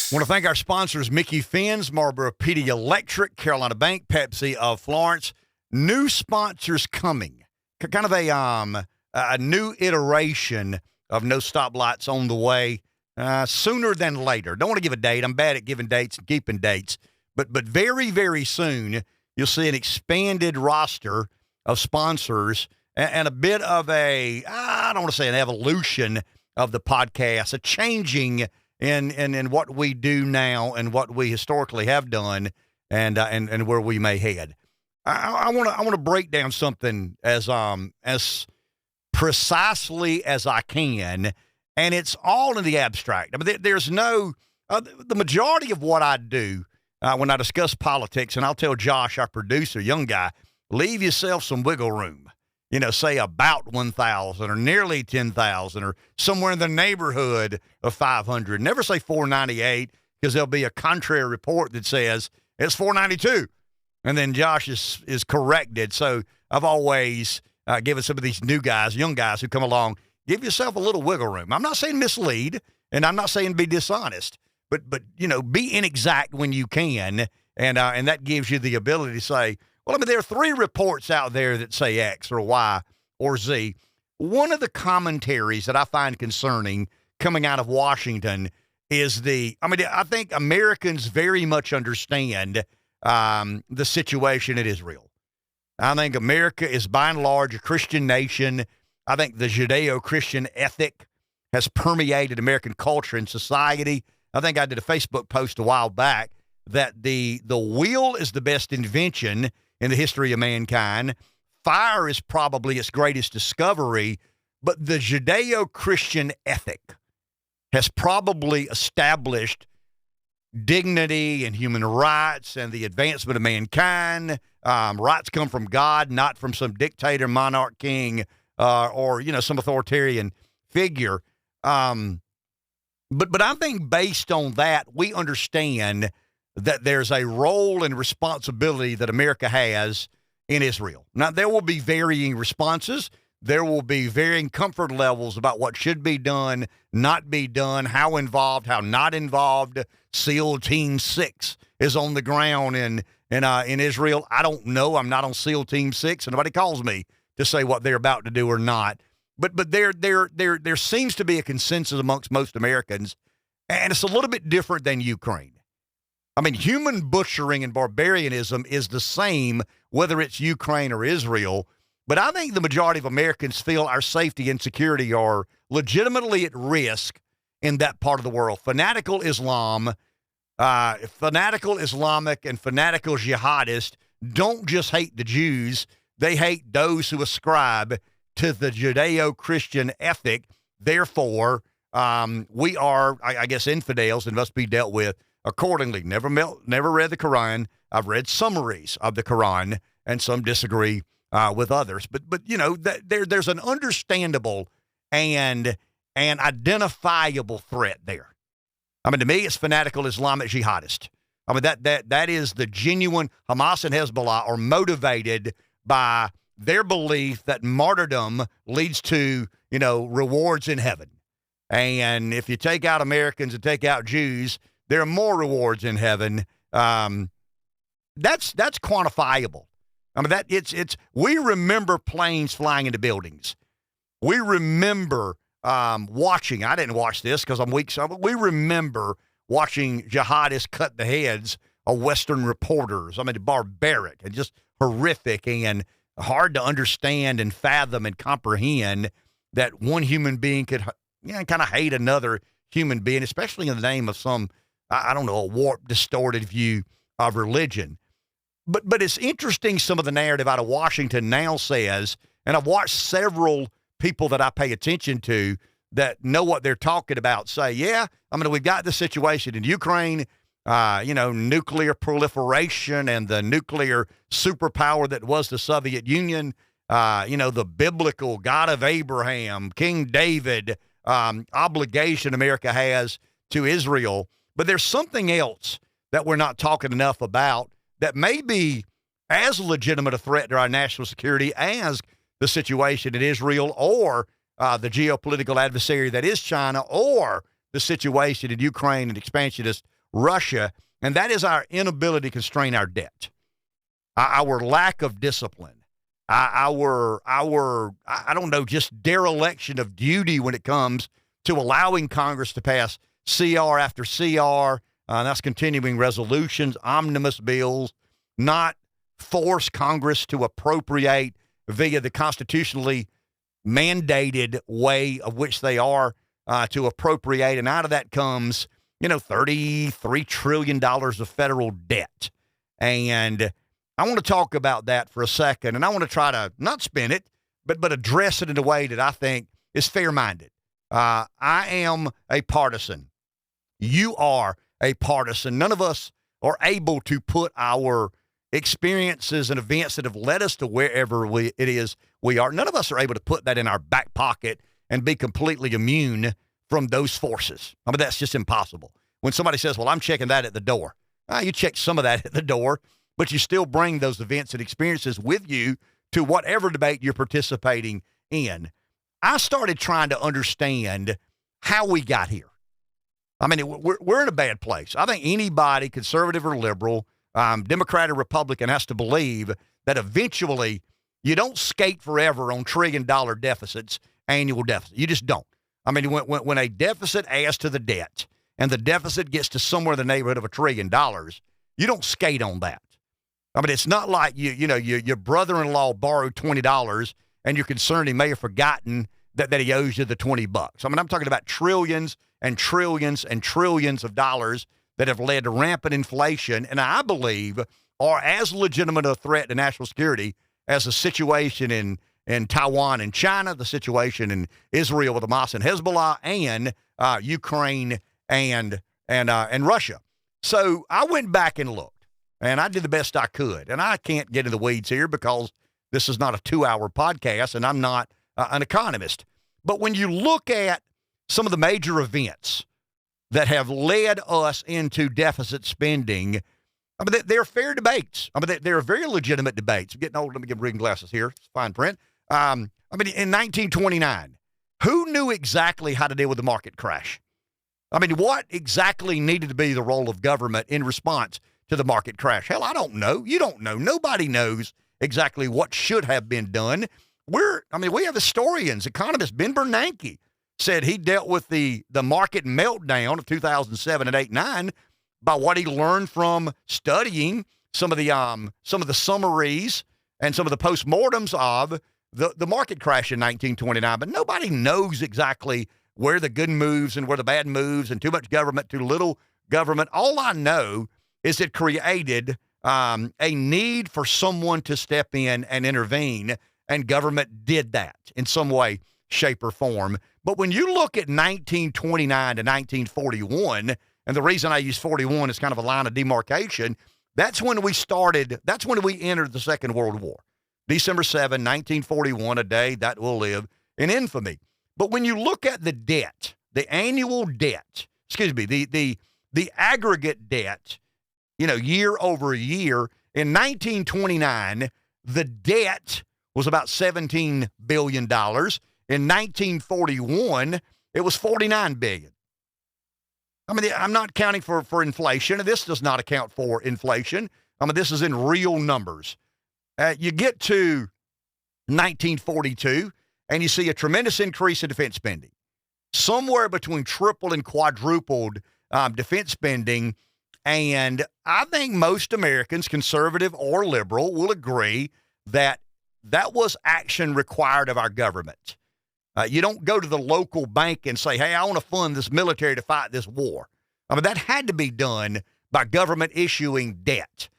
Want to thank our sponsors, Micky Finn's, MPD Electric, Carolina Bank, Pepsi of Florence. New sponsors coming. Kind of a new iteration of No Stoplights on the way sooner than later. Don't want to give a date. I'm bad at giving dates and keeping dates. But very, very soon, you'll see an expanded roster of sponsors and a bit of I don't want to say an evolution of the podcast, a changing in what we do now and what we historically have done and where we may head. I want to break down something as precisely as I can, and it's all in the abstract. I mean, there's no the majority of what I do when I discuss politics, and I'll tell Josh, our producer, young guy, leave yourself some wiggle room. You know, say about 1,000 or nearly 10,000 or somewhere in the neighborhood of 500. Never say 498 because there'll be a contrary report that says it's 492. And then Josh is corrected. So I've always given some of these new guys, young guys who come along, give yourself a little wiggle room. I'm not saying mislead, and I'm not saying be dishonest, but you know, be inexact when you can, and that gives you the ability to say, well, I mean, there are 3 reports out there that say X or Y or Z. One of the commentaries that I find concerning coming out of Washington is I think Americans very much understand the situation in Israel. I think America is by and large a Christian nation. I think the Judeo-Christian ethic has permeated American culture and society. I think I did a Facebook post a while back that the wheel is the best invention in the history of mankind. Fire is probably its greatest discovery, but the Judeo-Christian ethic has probably established dignity and human rights and the advancement of mankind. Rights come from God, not from some dictator, monarch, king, or some authoritarian figure. But I think based on that, we understand that there's a role and responsibility that America has in Israel. Now, there will be varying responses. There will be varying comfort levels about what should be done, not be done, how involved, how not involved. SEAL Team 6 is on the ground in Israel. I don't know. I'm not on SEAL Team 6, and nobody calls me to say what they're about to do or not. But there seems to be a consensus amongst most Americans, and it's a little bit different than Ukraine. I mean, human butchering and barbarianism is the same whether it's Ukraine or Israel. But I think the majority of Americans feel our safety and security are legitimately at risk in that part of the world. Fanatical Islam, fanatical Islamic and fanatical jihadists don't just hate the Jews. They hate those who ascribe to the Judeo-Christian ethic. Therefore, we are, I guess, infidels and must be dealt with accordingly. Never read the Quran. I've read summaries of the Quran, and some disagree with others. But there's an understandable and identifiable threat there. I mean, to me, it's fanatical Islamic jihadist. I mean, that is the genuine. Hamas and Hezbollah are motivated by their belief that martyrdom leads to, rewards in heaven. And if you take out Americans and take out Jews, there are more rewards in heaven. That's quantifiable. I mean, we remember planes flying into buildings. We remember watching. I didn't watch this because I'm weak, but we remember watching jihadists cut the heads of Western reporters. I mean, barbaric and just horrific and hard to understand and fathom and comprehend that one human being could kind of hate another human being, especially in the name of some, I don't know, a warped, distorted view of religion. But it's interesting some of the narrative out of Washington now says, and I've watched several people that I pay attention to that know what they're talking about say, we've got the situation in Ukraine, nuclear proliferation and the nuclear superpower that was the Soviet Union, the biblical God of Abraham, King David, obligation America has to Israel. But there's something else that we're not talking enough about that may be as legitimate a threat to our national security as the situation in Israel or the geopolitical adversary that is China or the situation in Ukraine and expansionist Russia, and that is our inability to constrain our debt, our lack of discipline, our I don't know, just dereliction of duty when it comes to allowing Congress to pass CR after CR, that's continuing resolutions, omnibus bills, not force Congress to appropriate via the constitutionally mandated way of which they are to appropriate. And out of that comes, $33 trillion of federal debt. And I want to talk about that for a second. And I want to try to not spin it, but address it in a way that I think is fair-minded. I am a partisan. You are a partisan. None of us are able to put our experiences and events that have led us to wherever it is we are. None of us are able to put that in our back pocket and be completely immune from those forces. I mean, that's just impossible. When somebody says, well, I'm checking that at the door. You check some of that at the door, but you still bring those events and experiences with you to whatever debate you're participating in. I started trying to understand how we got here. I mean, we're in a bad place. I think anybody, conservative or liberal, Democrat or Republican, has to believe that eventually you don't skate forever on trillion-dollar deficits, annual deficit. You just don't. I mean, when a deficit adds to the debt and the deficit gets to somewhere in the neighborhood of $1 trillion, you don't skate on that. I mean, it's not like your brother-in-law borrowed $20 and you're concerned he may have forgotten that he owes you the $20. I mean, I'm talking about trillions and trillions and trillions of dollars that have led to rampant inflation, and I believe are as legitimate a threat to national security as the situation in Taiwan and China, the situation in Israel with Hamas and Hezbollah, and Ukraine and Russia. So I went back and looked, and I did the best I could. And I can't get in the weeds here because this is not a 2-hour podcast, and I'm not an economist. But when you look at some of the major events that have led us into deficit spending, I mean, they're fair debates. I mean, they're very legitimate debates. I'm getting old. Let me get reading glasses here. It's fine print. I mean, in 1929, who knew exactly how to deal with the market crash? I mean, what exactly needed to be the role of government in response to the market crash? Hell, I don't know. You don't know. Nobody knows exactly what should have been done. We have historians. Economist Ben Bernanke said he dealt with the market meltdown of 2007 and 8, 9 by what he learned from studying some of the summaries and some of the postmortems of the market crash in 1929. But nobody knows exactly where the good moves and where the bad moves, and too much government, too little government. All I know is it created a need for someone to step in and intervene, and government did that in some way, shape, or form. But when you look at 1929 to 1941, and the reason I use 41 is kind of a line of demarcation, that's when we entered the Second World War. December 7, 1941, a day that will live in infamy. But when you look at the debt, the annual debt, the aggregate debt, year over year, in 1929, the debt was about $17 billion. In 1941, it was $49 billion. I mean, I'm not counting for inflation. This does not account for inflation. I mean, this is in real numbers. You get to 1942, and you see a tremendous increase in defense spending, somewhere between triple and quadrupled defense spending. And I think most Americans, conservative or liberal, will agree that that was action required of our government. You don't go to the local bank and say, hey, I want to fund this military to fight this war. I mean, that had to be done by government issuing debt.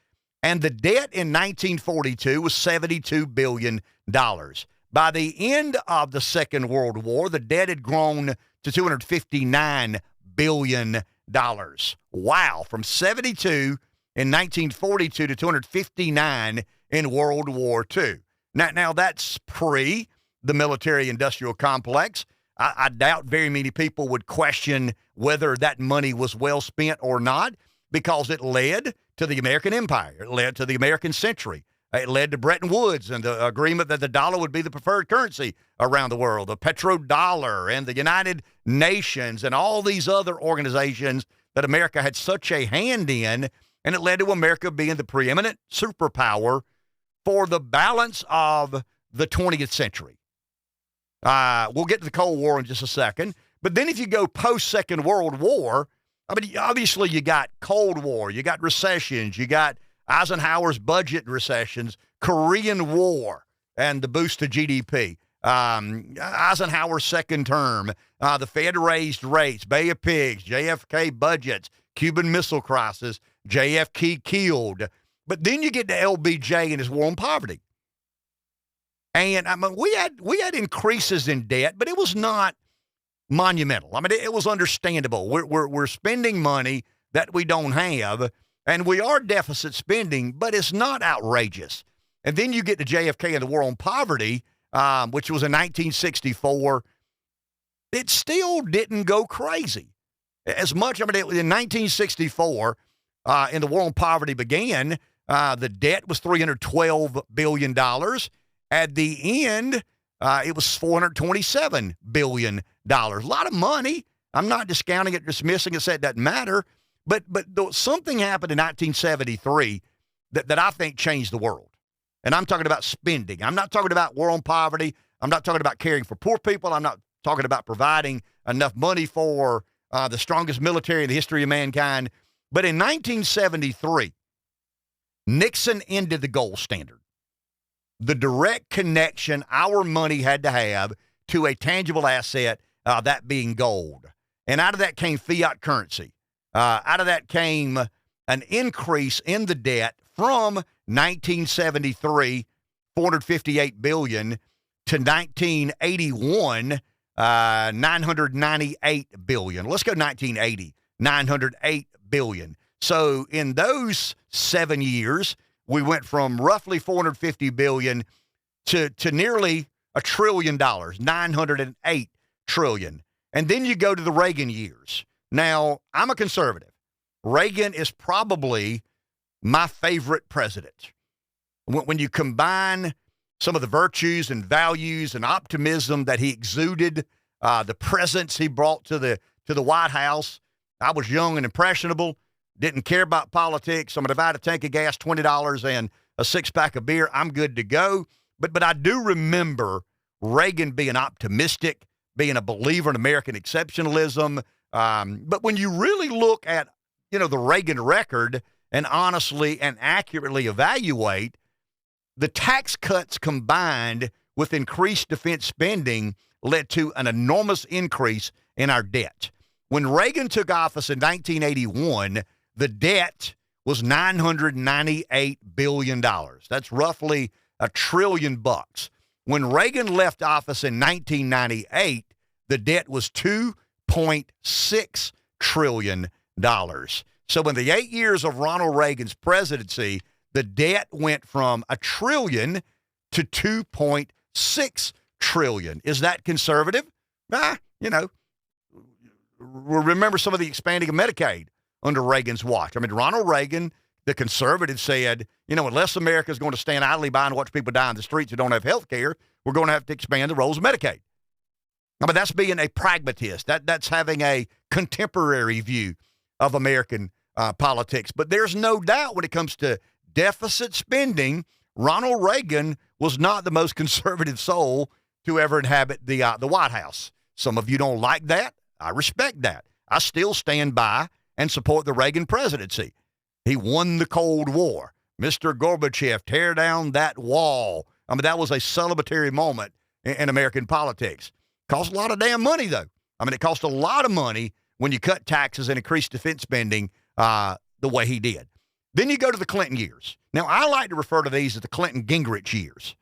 And the debt in 1942 was $72 billion. By the end of the Second World War, the debt had grown to $259 billion. Wow, from 72 in 1942 to 259 in World War II. Now that's pre the military-industrial complex. I doubt very many people would question whether that money was well spent or not, because it led to the American Empire. It led to the American century. It led to Bretton Woods and the agreement that the dollar would be the preferred currency around the world, the petrodollar and the United Nations and all these other organizations that America had such a hand in, and it led to America being the preeminent superpower for the balance of the 20th century. We'll get to the Cold War in just a second. But then if you go post-Second World War, I mean, obviously you got Cold War, you got recessions, you got Eisenhower's budget recessions, Korean War, and the boost to GDP. Eisenhower's second term, the Fed raised rates, Bay of Pigs, JFK budgets, Cuban Missile Crisis, JFK killed. But then you get to LBJ and his war on poverty. And I mean, we had increases in debt, but it was not monumental. I mean, it was understandable. We're spending money that we don't have, and we are deficit spending, but it's not outrageous. And then you get to JFK and the war on poverty, which was in 1964. It still didn't go crazy as much. I mean, in 1964, and the war on poverty began, the debt was $312 billion. At the end, it was $427 billion. A lot of money. I'm not discounting it, dismissing it, said it doesn't matter. But something happened in 1973 that I think changed the world. And I'm talking about spending. I'm not talking about war on poverty. I'm not talking about caring for poor people. I'm not talking about providing enough money for the strongest military in the history of mankind. But in 1973, Nixon ended the gold standard. The direct connection our money had to have to a tangible asset, that being gold. And out of that came fiat currency. Out of that came an increase in the debt from 1973, $458 billion, to 1981, $998 billion. Let's go 1980, $908 billion. So in those 7 years, we went from roughly $450 billion to nearly $1 trillion, $908 trillion. And then you go to the Reagan years. Now, I'm a conservative. Reagan is probably my favorite president. When you combine some of the virtues and values and optimism that he exuded, the presence he brought to the White House. I was young and impressionable, didn't care about politics. I'm going to buy a tank of gas, $20, and a six-pack of beer. I'm good to go. But I do remember Reagan being optimistic, being a believer in American exceptionalism. But when you really look at, the Reagan record and honestly and accurately evaluate, the tax cuts combined with increased defense spending led to an enormous increase in our debt. When Reagan took office in 1981, the debt was $998 billion. That's roughly $1 trillion. When Reagan left office in 1998, the debt was $2.6 trillion. So in the 8 years of Ronald Reagan's presidency, the debt went from $1 trillion to $2.6 trillion. Is that conservative? Remember some of the expanding of Medicaid under Reagan's watch. I mean, Ronald Reagan, the conservative, said, unless America is going to stand idly by and watch people die in the streets who don't have health care, we're going to have to expand the roles of Medicaid. I mean, that's being a pragmatist. That's having a contemporary view of American politics. But there's no doubt when it comes to deficit spending, Ronald Reagan was not the most conservative soul to ever inhabit the White House. Some of you don't like that. I respect that. I still stand by and support the Reagan presidency. He won the Cold War. Mr. Gorbachev, tear down that wall. I mean, that was a celebratory moment in American politics. Cost a lot of damn money, though. I mean, it cost a lot of money when you cut taxes and increase defense spending the way he did. Then you go to the Clinton years. Now, I like to refer to these as the Clinton-Gingrich years.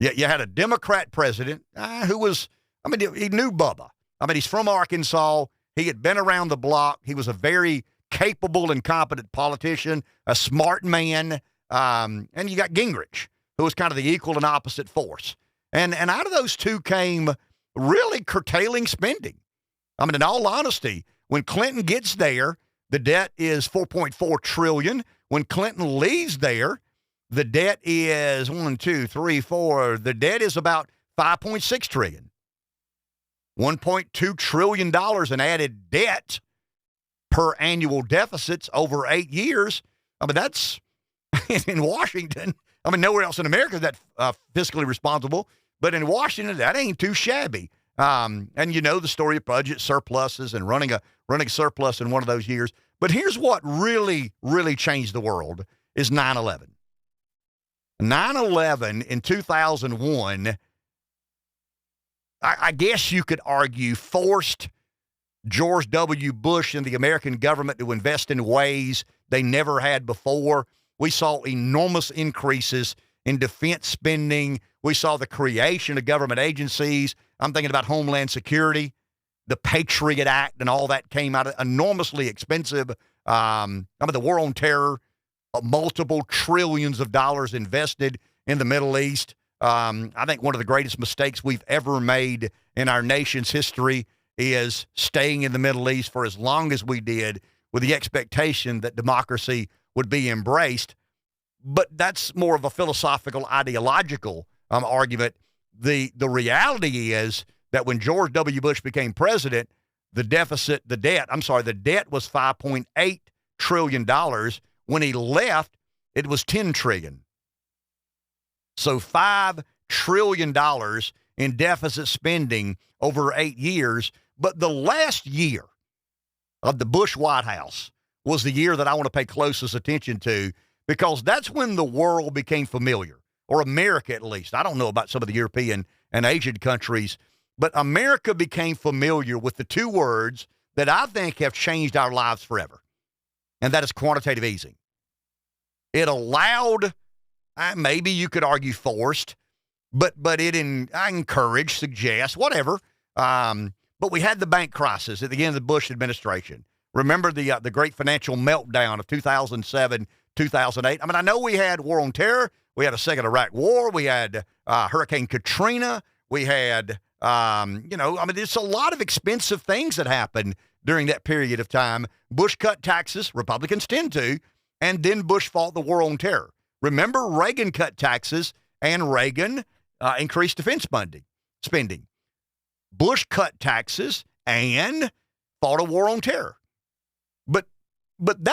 You had a Democrat president who was, he knew Bubba. I mean, he's from Arkansas. He had been around the block. He was a very capable and competent politician, a smart man. And you got Gingrich, who was kind of the equal and opposite force. And out of those two came really curtailing spending. I mean, in all honesty, when Clinton gets there, the debt is $4.4 trillion. When Clinton leaves there, the debt is the debt is about $5.6 trillion. $1.2 trillion in added debt per annual deficits over 8 years. I mean, that's in Washington. I mean, nowhere else in America is that fiscally responsible. But in Washington, that ain't too shabby. And you know the story of budget surpluses and running a surplus in one of those years. But here's what really, really changed the world is 9/11. 9/11 in 2001, I guess you could argue, forced George W. Bush and the American government to invest in ways they never had before. We saw enormous increases in defense spending. We saw the creation of government agencies. I'm thinking about Homeland Security, the Patriot Act, and all that came out enormously expensive. The war on terror, multiple trillions of dollars invested in the Middle East. I think one of the greatest mistakes we've ever made in our nation's history is staying in the Middle East for as long as we did with the expectation that democracy would be embraced. But that's more of a philosophical, ideological argument. The reality is that when George W. Bush became president, the debt was $5.8 trillion. When he left, it was $10 trillion. So $5 trillion in deficit spending over 8 years. But the last year of the Bush White House was the year that I want to pay closest attention to, because that's when the world became familiar, or America at least. I don't know about some of the European and Asian countries, but America became familiar with the two words that I think have changed our lives forever, and that is quantitative easing. It allowed, maybe you could argue forced, but it encouraged, suggest, whatever. But we had the bank crisis at the end of the Bush administration. Remember the great financial meltdown of 2007, 2008. I mean, I know we had war on terror. We had a second Iraq war. We had Hurricane Katrina. We had, there's a lot of expensive things that happened during that period of time. Bush cut taxes, Republicans tend to, and then Bush fought the war on terror. Remember, Reagan cut taxes, and Reagan increased defense spending. Bush cut taxes and fought a war on terror. But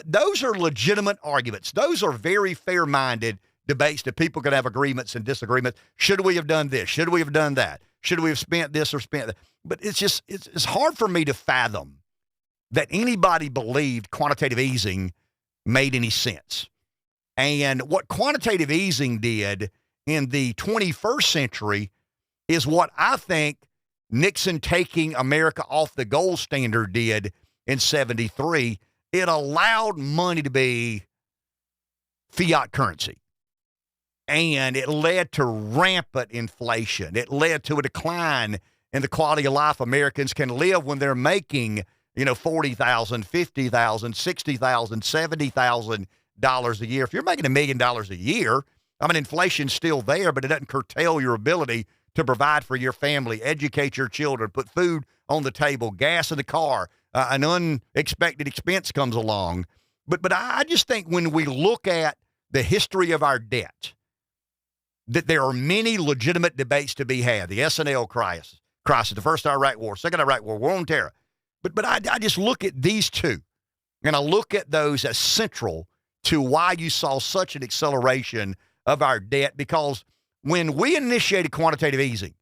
those are legitimate arguments. Those are very fair-minded debates that people can have agreements and disagreements. Should we have done this? Should we have done that? Should we have spent this or spent that? But it's hard for me to fathom that anybody believed quantitative easing made any sense. And what quantitative easing did in the 21st century is what I think Nixon taking America off the gold standard did in 73. It allowed money to be fiat currency. And it led to rampant inflation. It led to a decline in the quality of life Americans can live when they're making, $40,000, $50,000, $60,000, $70,000 a year. If you're making $1 million a year, inflation's still there, but it doesn't curtail your ability to provide for your family, educate your children, put food on the table, gas in the car. An unexpected expense comes along. But I just think when we look at the history of our debt, that there are many legitimate debates to be had. The S&L crisis, the first Iraq war, second Iraq war, war on terror. But I just look at these two, and I look at those as central to why you saw such an acceleration of our debt, because when we initiated quantitative easing,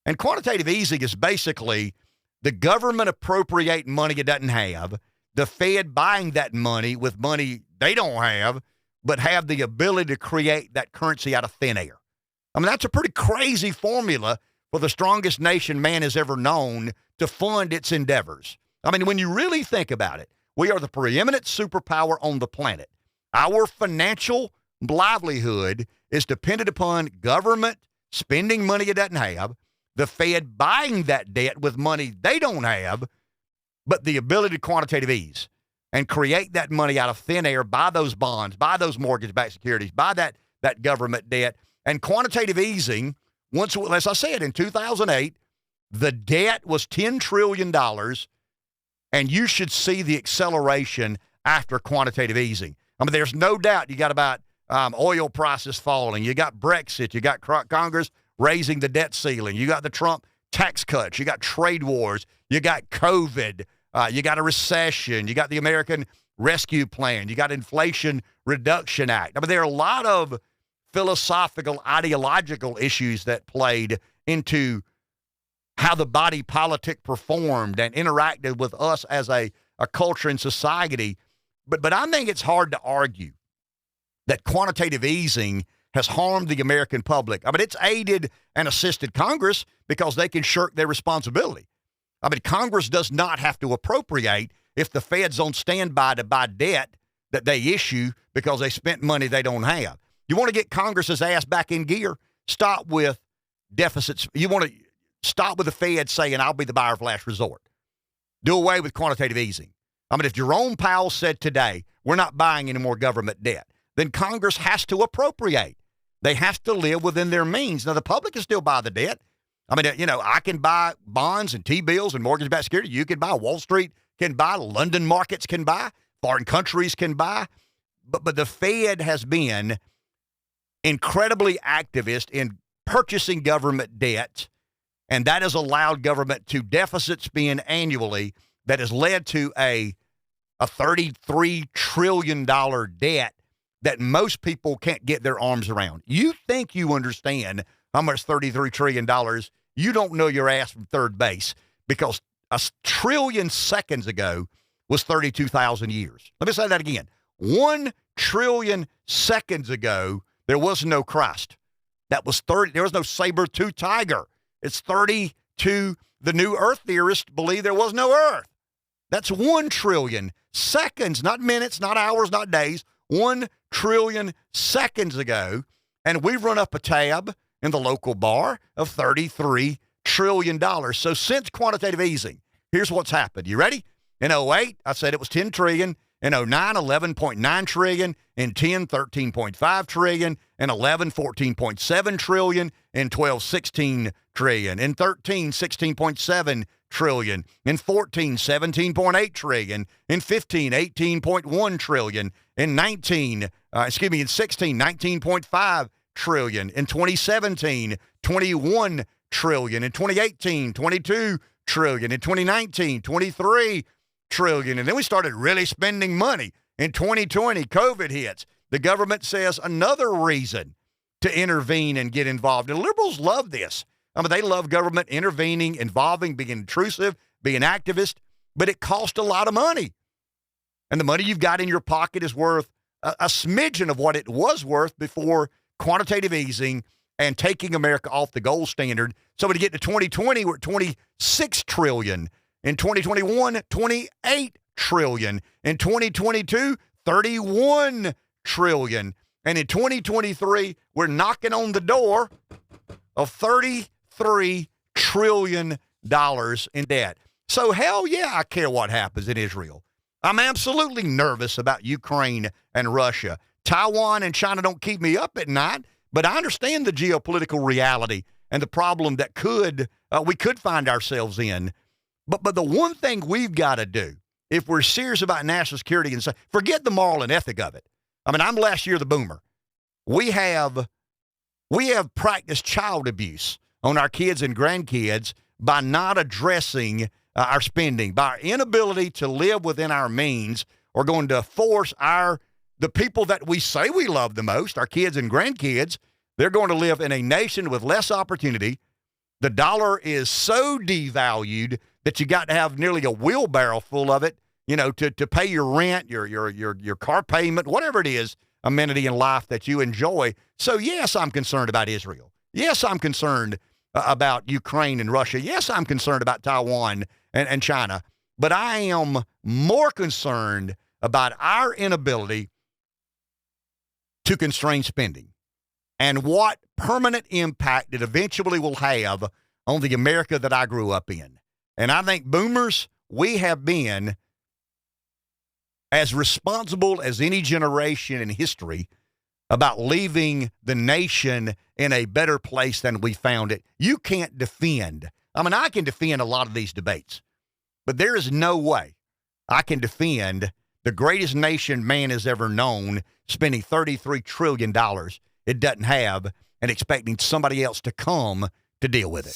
and quantitative easing is basically the government appropriating money it doesn't have, the Fed buying that money with money they don't have, but have the ability to create that currency out of thin air. That's a pretty crazy formula for the strongest nation man has ever known to fund its endeavors. When you really think about it, we are the preeminent superpower on the planet. Our financial livelihood is dependent upon government spending money it doesn't have, the Fed buying that debt with money they don't have, but the ability to quantitative ease and create that money out of thin air, buy those bonds, buy those mortgage-backed securities, buy that government debt. And quantitative easing, once, as I said, in 2008, the debt was $10 trillion, and you should see the acceleration after quantitative easing. There's no doubt you got about oil prices falling. You got Brexit. You got Congress raising the debt ceiling. You got the Trump tax cuts. You got trade wars. You got COVID. You got a recession. You got the American Rescue Plan. You got Inflation Reduction Act. I mean, there are a lot of philosophical, ideological issues that played into how the body politic performed and interacted with us as a culture and society. But I think it's hard to argue that quantitative easing has harmed the American public. I mean, it's aided and assisted Congress because they can shirk their responsibility. I mean, Congress does not have to appropriate if the Fed's on standby to buy debt that they issue because they spent money they don't have. You want to get Congress's ass back in gear? Stop with deficits. You want to stop with the Fed saying, I'll be the buyer of last resort. Do away with quantitative easing. I mean, if Jerome Powell said today, we're not buying any more government debt, then Congress has to appropriate. They have to live within their means. Now, the public can still buy the debt. I mean, I can buy bonds and T-bills and mortgage-backed security. You can buy. Wall Street can buy. London markets can buy. Foreign countries can buy. But the Fed has been incredibly activist in purchasing government debt, and that has allowed government to deficit spend annually that has led to a $33 trillion debt that most people can't get their arms around. You think you understand how much $33 trillion, you don't know your ass from third base, because a trillion seconds ago was 32,000 years. Let me say that again. 1 trillion seconds ago, there was no Christ. That was 30. There was no saber-toothed tiger. It's 32. The new Earth theorists believe there was no Earth. That's 1 trillion seconds, not minutes, not hours, not days. 1 trillion seconds ago, and we've run up a tab in the local bar of $33 trillion. So since quantitative easing, here's what's happened. You ready? In 08, I said it was 10 trillion. In 09, 11.9 trillion. In 10, 13.5 trillion. In 11, 14.7 trillion. In 12, 16 trillion. In 13, 16.7 trillion. In 14, 17.8 trillion. In 15, 18.1 trillion. In 16, 19.5 trillion. In 2017, 21 trillion. In 2018, 22 trillion. In 2019, 23 trillion. And then we started really spending money. In 2020, COVID hits. The government says another reason to intervene and get involved. And liberals love this. I mean, they love government intervening, involving, being intrusive, being activist, but it costs a lot of money. And the money you've got in your pocket is worth a smidgen of what it was worth before quantitative easing and taking America off the gold standard. So to get to 2020, we're at 26 trillion. In 2021, 28 trillion. In 2022, 31 trillion. And in 2023, we're knocking on the door of $33 trillion in debt. So hell yeah, I care what happens in Israel. I'm absolutely nervous about Ukraine and Russia. Taiwan and China don't keep me up at night, but I understand the geopolitical reality and the problem that we could find ourselves in. But the one thing we've got to do, if we're serious about national security, and forget the moral and ethic of it. I mean, I'm last year the boomer. We have practiced child abuse on our kids and grandkids by not addressing our spending, by our inability to live within our means, or going to force the people that we say we love the most, our kids and grandkids, they're going to live in a nation with less opportunity. The dollar is so devalued that you got to have nearly a wheelbarrow full of it, to pay your rent, your car payment, whatever it is, amenity in life that you enjoy. So yes, I'm concerned about Israel. Yes, I'm concerned about Ukraine and Russia. Yes, I'm concerned about Taiwan and China. But I am more concerned about our inability to constrain spending and what permanent impact it eventually will have on the America that I grew up in. And I think boomers, we have been as responsible as any generation in history about leaving the nation in a better place than we found it. You can't defend. I mean, I can defend a lot of these debates, but there is no way I can defend the greatest nation man has ever known spending $33 trillion it doesn't have and expecting somebody else to come to deal with it.